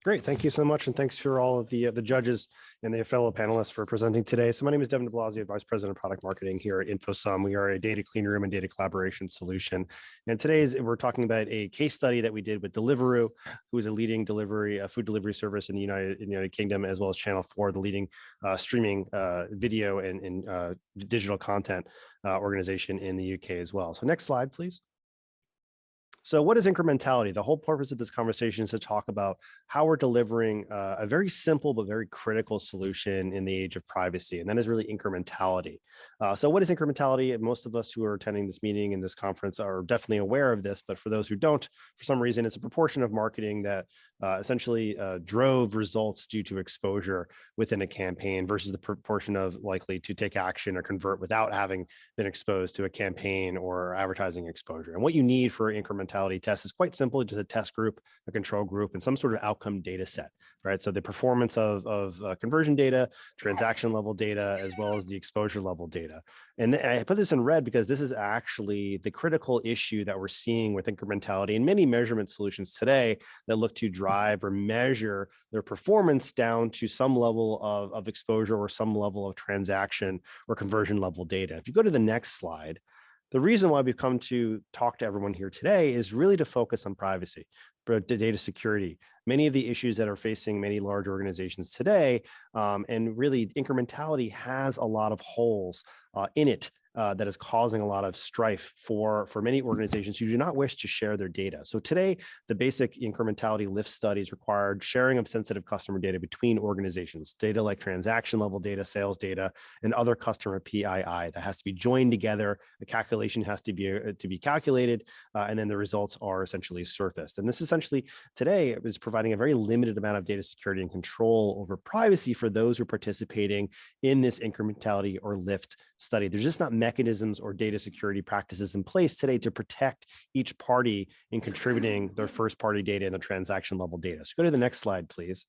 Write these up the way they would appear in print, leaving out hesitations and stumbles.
Great. Thank you so much. And thanks for all of the judges and the fellow panelists for presenting today. So my name is Devon DeBlasio, Vice President of Product Marketing here at InfoSum. We are a data clean room and data collaboration solution. And today we're talking about a case study that we did with Deliveroo, who is a leading food delivery service in the United Kingdom, as well as Channel 4, the leading streaming video and digital content organization in the UK as well. So next slide, please. So what is incrementality? The whole purpose of this conversation is to talk about how we're delivering a very simple but very critical solution in the age of privacy, and that is really incrementality. So what is incrementality? Most of us who are attending this meeting and this conference are definitely aware of this, but for those who don't, for some reason, it's a proportion of marketing that essentially drove results due to exposure within a campaign versus the proportion of likely to take action or convert without having been exposed to a campaign or advertising exposure. And what you need for incrementality tests is quite simple, just a test group, a control group, and some sort of outcome data set, right? So the performance of conversion data, transaction level data, as well as the exposure level data. And I put this in red because this is actually the critical issue that we're seeing with incrementality and many measurement solutions today that look to drive or measure their performance down to some level of exposure or some level of transaction or conversion level data. If you go to the next slide, the reason why we've come to talk to everyone here today is really to focus on privacy, data security, many of the issues that are facing many large organizations today. And really, incrementality has a lot of holes in it that is causing a lot of strife for many organizations who do not wish to share their data. So today, the basic incrementality lift studies required sharing of sensitive customer data between organizations, data like transaction level data, sales data, and other customer PII that has to be joined together. The calculation has to be calculated, and then the results are essentially surfaced. And this essentially today is providing a very limited amount of data security and control over privacy for those who are participating in this incrementality or lift study. There's just not mechanisms or data security practices in place today to protect each party in contributing their first party data and the transaction level data. So go to the next slide, please.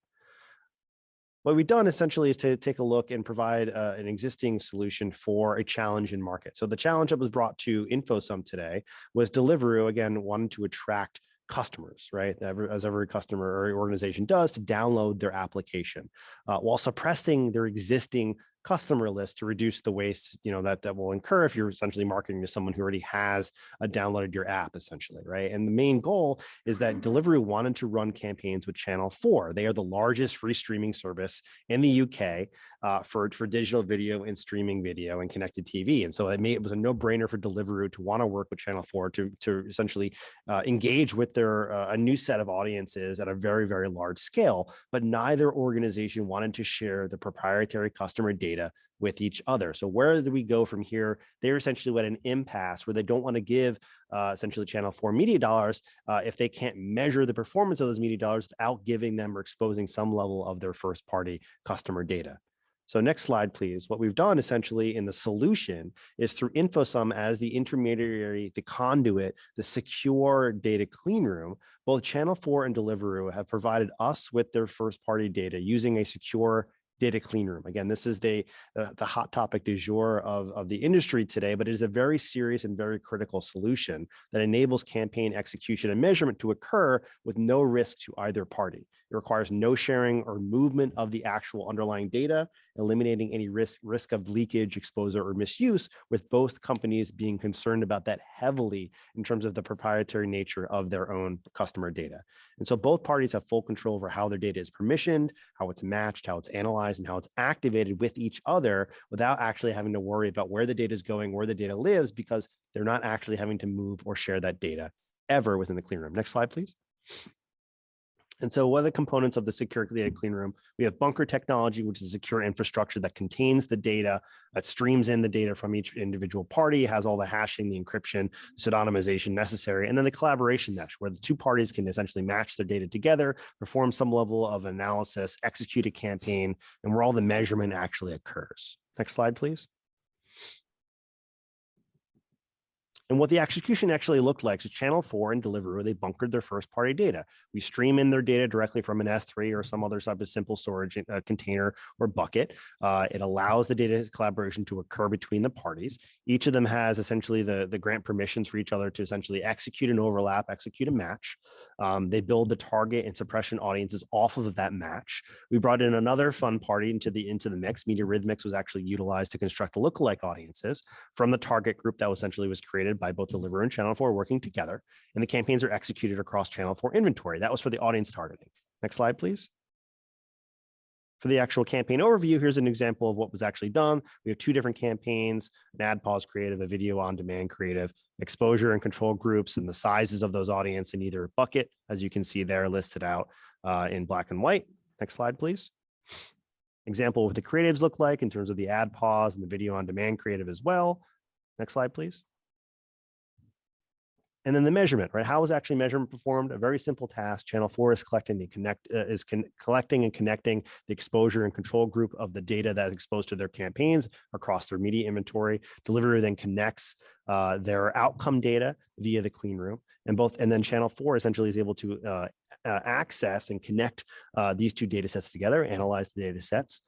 What we've done essentially is to take a look and provide an existing solution for a challenge in market. So the challenge that was brought to InfoSum today was Deliveroo, again, wanted to attract customers, right? As every customer or organization does, to download their application while suppressing their existing customer list to reduce the waste, that will incur if you're essentially marketing to someone who already has downloaded your app, essentially, right? And the main goal is that Deliveroo wanted to run campaigns with Channel 4. They are the largest free streaming service in the UK for digital video and streaming video and connected TV. And so it was a no-brainer for Deliveroo to want to work with Channel 4 to essentially engage with their a new set of audiences at a very, very large scale. But neither organization wanted to share the proprietary customer data with each other. So where do we go from here? They're essentially at an impasse where they don't want to give essentially Channel 4 media dollars if they can't measure the performance of those media dollars without giving them or exposing some level of their first party customer data. So next slide, please. What we've done essentially in the solution is through InfoSum as the intermediary, the conduit, the secure data clean room, both Channel 4 and Deliveroo have provided us with their first party data using a secure data clean room. Again, this is the hot topic du jour of the industry today, but it is a very serious and very critical solution that enables campaign execution and measurement to occur with no risk to either party. It requires no sharing or movement of the actual underlying data, eliminating any risk of leakage, exposure, or misuse, with both companies being concerned about that heavily in terms of the proprietary nature of their own customer data. And so both parties have full control over how their data is permissioned, how it's matched, how it's analyzed, and how it's activated with each other without actually having to worry about where the data is going, where the data lives, because they're not actually having to move or share that data ever within the clean room. Next slide, please. And so what are the components of the secure data clean room? We have bunker technology, which is a secure infrastructure that contains the data, that streams in the data from each individual party, has all the hashing, the encryption, pseudonymization necessary, and then the collaboration mesh, where the two parties can essentially match their data together, perform some level of analysis, execute a campaign, and where all the measurement actually occurs. Next slide, please. And what the execution actually looked like, so Channel 4 and Deliveroo, they bunkered their first-party data. We stream in their data directly from an S3 or some other type of simple storage container or bucket. It allows the data collaboration to occur between the parties. Each of them has essentially the grant permissions for each other to essentially execute an overlap, execute a match. They build the target and suppression audiences off of that match. We brought in another fun party into the mix. MediaRhythmics was actually utilized to construct the lookalike audiences from the target group that essentially was created by both Deliveroo and Channel 4 working together. And the campaigns are executed across Channel 4 inventory. That was for the audience targeting. Next slide, please. For the actual campaign overview, here's an example of what was actually done. We have two different campaigns, an ad pause creative, a video on demand creative, exposure and control groups, and the sizes of those audience in either bucket, as you can see there listed out in black and white. Next slide, please. Example of what the creatives look like in terms of the ad pause and the video on demand creative as well. Next slide, please. And then the measurement, right? How is actually measurement performed? A very simple task. Channel 4 is collecting collecting and connecting the exposure and control group of the data that is exposed to their campaigns across their media inventory. Deliveroo then connects their outcome data via the clean room, and then Channel 4 essentially is able to access and connect these two data sets together, analyze the data sets,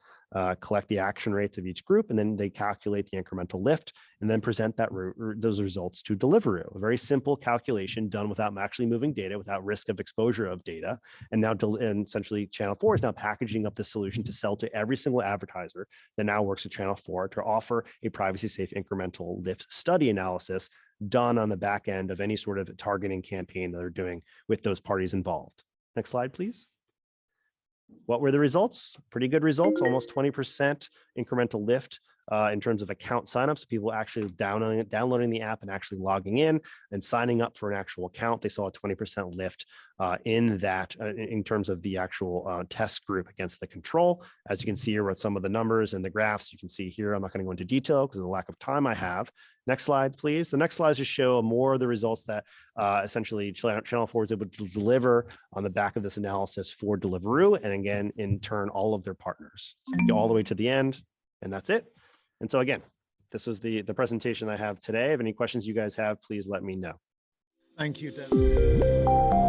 collect the action rates of each group, and then they calculate the incremental lift and then present those results to Deliveroo. A very simple calculation done without actually moving data, without risk of exposure of data. And now essentially Channel 4 is now packaging up the solution to sell to every single advertiser that now works with Channel 4 to offer a privacy-safe incremental lift study analysis done on the back end of any sort of targeting campaign that they're doing with those parties involved. Next slide, please. What were the results? Pretty good results, almost 20% incremental lift in terms of account signups. People actually downloading the app and actually logging in and signing up for an actual account. They saw a 20% lift in that in terms of the actual test group against the control. As you can see here with some of the numbers and the graphs, you can see here, I'm not going to go into detail because of the lack of time I have. Next slide, please. The next slides just show more of the results that essentially Channel 4 is able to deliver on the back of this analysis for Deliveroo, and again, in turn, all of their partners. So we go all the way to the end, and that's it. And so again, this is the presentation I have today. If any questions you guys have, please let me know. Thank you, Devon.